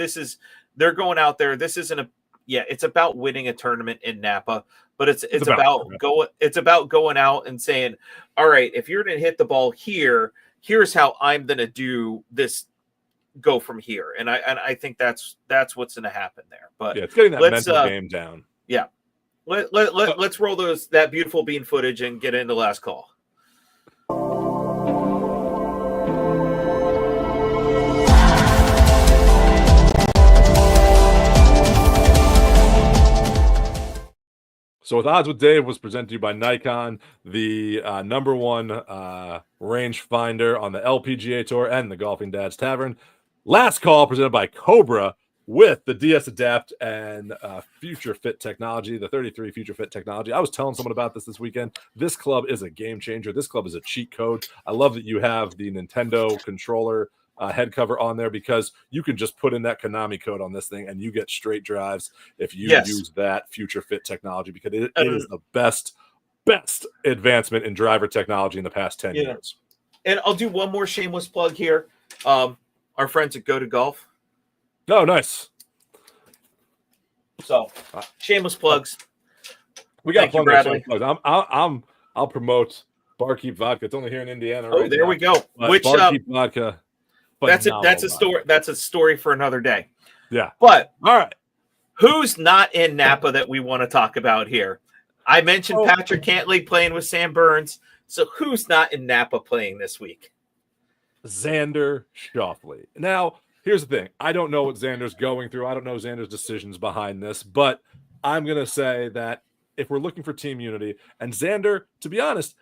they're going out there. This isn't it's about winning a tournament in Napa, but it's about going out and saying, all right, if you're going to hit the ball here, here's how I'm going to do this, go from here. And I think that's what's going to happen there. But it's getting that mental game down. Yeah. Let's roll that beautiful bean footage and get into last call. So with Odds with Dave was presented to you by Nikon, the number one range finder on the LPGA Tour and the Golfing Dads Tavern. Last call presented by Cobra with the DS Adapt and Future Fit technology, the 33 Future Fit technology. I was telling someone about this weekend. This club is a game changer. This club is a cheat code. I love that you have the Nintendo controller head cover on there, because you can just put in that Konami code on this thing and you get straight drives if you use that Future Fit technology, because it is the best advancement in driver technology in the past 10 years. And I'll do one more shameless plug here. Our friends at Go to Golf. Oh, nice. So shameless plugs. We got fun Bradley. Plugs. I'll promote Barkeep Vodka. It's only here in Indiana. Oh, there we go. Which Barkeep Vodka. That's a story. That's a story for another day. Yeah. But all right, who's not in Napa that we want to talk about here? I mentioned Patrick Cantley playing with Sam Burns. So who's not in Napa playing this week? Xander Schauffele. Now, here's the thing. I don't know what Xander's going through. I don't know Xander's decisions behind this, but I'm going to say that if we're looking for team unity, and Xander, to be honest,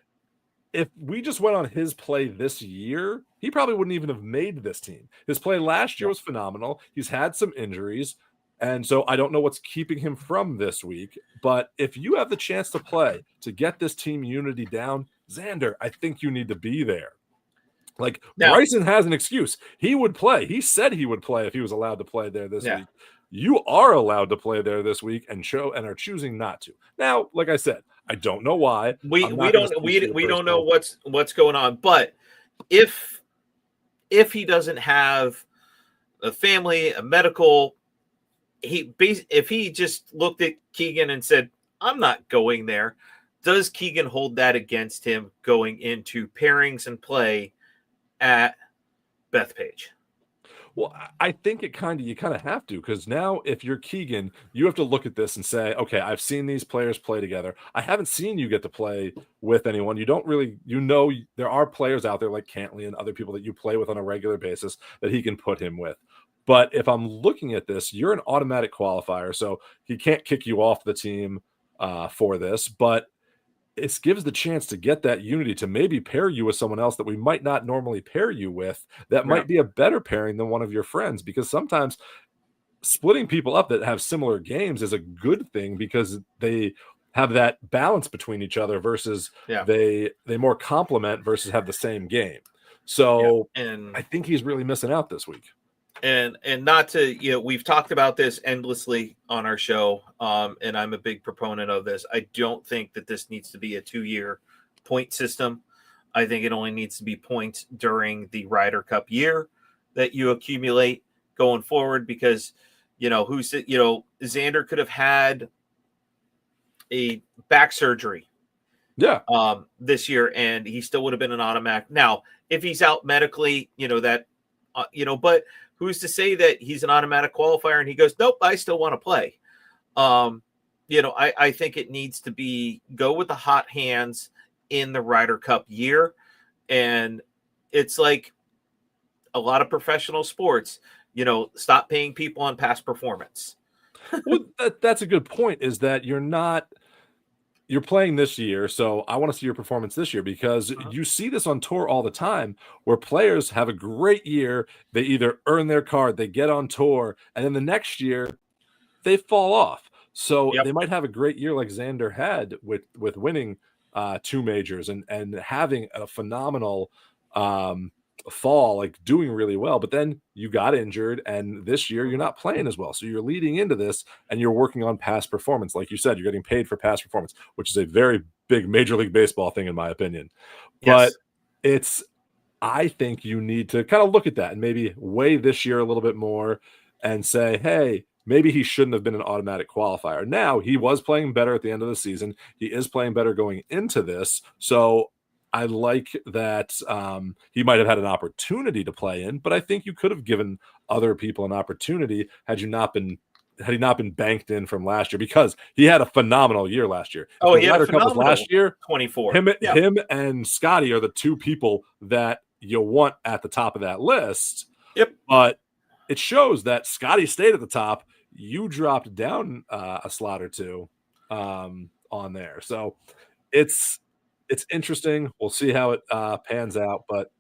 if we just went on his play this year, he probably wouldn't even have made this team. His play last year was phenomenal. He's had some injuries, and so I don't know what's keeping him from this week. But if you have the chance to play to get this team unity down, Xander, I think you need to be there. Like, Bryson has an excuse. He would play. He said he would play if he was allowed to play there this week. You are allowed to play there this week and are choosing not to. Now, like I said, I don't know why. We don't know what's going on. But if he doesn't have a family, a medical, if he just looked at Keegan and said, "I'm not going there," does Keegan hold that against him going into pairings and play at Bethpage? Well, I think you kind of have to, because now if you're Keegan, you have to look at this and say, okay, I've seen these players play together. I haven't seen you get to play with anyone. You don't really, there are players out there like Cantley and other people that you play with on a regular basis that he can put him with. But if I'm looking at this, you're an automatic qualifier, so he can't kick you off the team for this, but it gives the chance to get that unity to maybe pair you with someone else that we might not normally pair you with, that might be a better pairing than one of your friends, because sometimes splitting people up that have similar games is a good thing, because they have that balance between each other versus they more complement versus have the same game. So and I think he's really missing out this week. And not to, we've talked about this endlessly on our show, and I'm a big proponent of this. I don't think that this needs to be a 2-year point system. I think it only needs to be points during the Ryder Cup year that you accumulate going forward, because, Xander could have had a back surgery this year, and he still would have been an automatic. Now, if he's out medically, but who's to say that he's an automatic qualifier and he goes, nope, I still want to play. I think it needs to be go with the hot hands in the Ryder Cup year. And it's like a lot of professional sports, stop paying people on past performance. Well, that's a good point, is that you're playing this year, so I want to see your performance this year, because you see this on tour all the time where players have a great year. They either earn their card, they get on tour, and then the next year they fall off. So they might have a great year like Xander had with winning 2 majors and having a phenomenal fall, like doing really well. But then you got injured, and this year you're not playing as well. So you're leading into this, and you're working on past performance. Like you said, you're getting paid for past performance, which is a very big Major League Baseball thing, in my opinion. But I think you need to kind of look at that and maybe weigh this year a little bit more and say, hey, maybe he shouldn't have been an automatic qualifier. Now, he was playing better at the end of the season. He is playing better going into this. So I like that he might have had an opportunity to play in, but I think you could have given other people an opportunity had he not been banked in from last year, because he had a phenomenal year last year. He had a phenomenal last year. 24. Him and Scotty are the 2 people that you want at the top of that list. Yep. But it shows that Scotty stayed at the top. You dropped down a slot or 2 on there. So it's interesting. We'll see how it pans out. But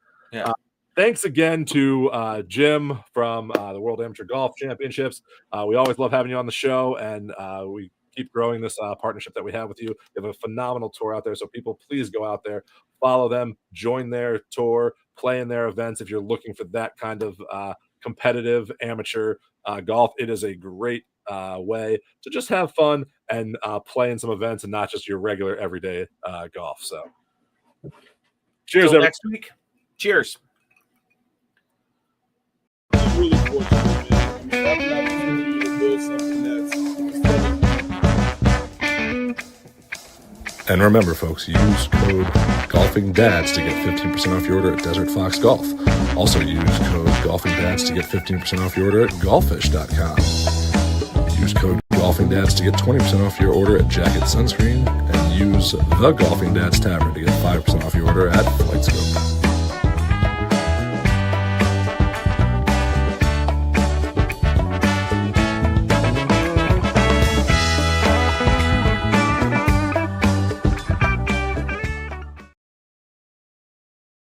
thanks again to Jim from the World Amateur Golf Championships. We always love having you on the show, and we keep growing this partnership that we have with you. You have a phenomenal tour out there, so people, please go out there, follow them, join their tour, play in their events. If you're looking for that kind of competitive amateur golf, it is a great way to just have fun and play in some events and not just your regular everyday golf. So cheers. Till next week. Cheers. Really fortunate, man. I mean, having the opportunity to build something that's. And remember, folks, use code GolfingDads to get 15% off your order at Desert Fox Golf. Also use code GolfingDads to get 15% off your order at golfish.com. Use code GolfingDads to get 20% off your order at Jacket Sunscreen. And use the Golfing Dads Tavern to get 5% off your order at FlightScope.